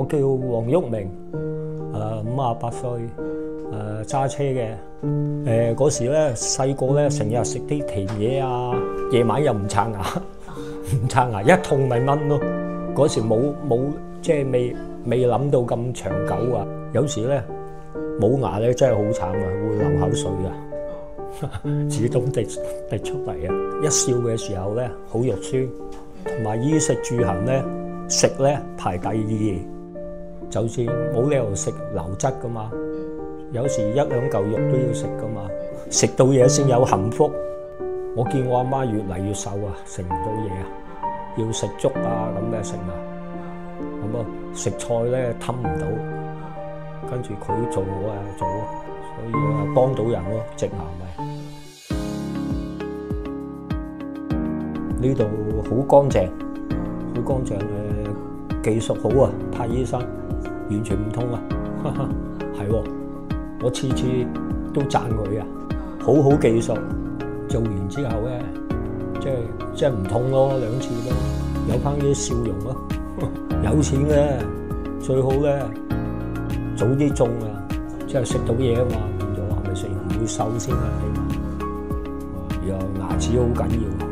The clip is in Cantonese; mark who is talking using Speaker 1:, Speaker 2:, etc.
Speaker 1: 我叫黃旭明，58歲，揸車嘅。嗰時咧細個咧成日食啲甜嘢啊，夜晚又唔刷牙，唔刷牙一痛咪掹咯。嗰時冇即係未諗到咁長久啊。有時咧冇牙咧真係好慘啊，會流口水啊，自動滴出嚟啊。一笑嘅時候咧好肉酸，同埋衣食住行咧食咧排第二，就算冇理由食流質噶嘛。有時一兩嚿肉都要食噶嘛，食到嘢先有幸福。我見我阿媽越嚟越瘦啊，食唔到嘢啊，要食粥啊咁嘅食啊，咁啊食菜咧吞唔到，跟住佢做我啊做，所以啊幫到人咯，直男咪。呢度好乾淨，好乾淨嘅，技術好啊，派醫生完全唔通啊，係喎。我次次都讚佢啊，好技術，做完之後咧，即係唔痛咯，2次咯，有翻啲笑容咯。有錢嘅最好咧，早啲中啊，即係食到嘢啊嘛，變咗係咪先？唔會瘦先啊，起碼。然後牙齒好緊要。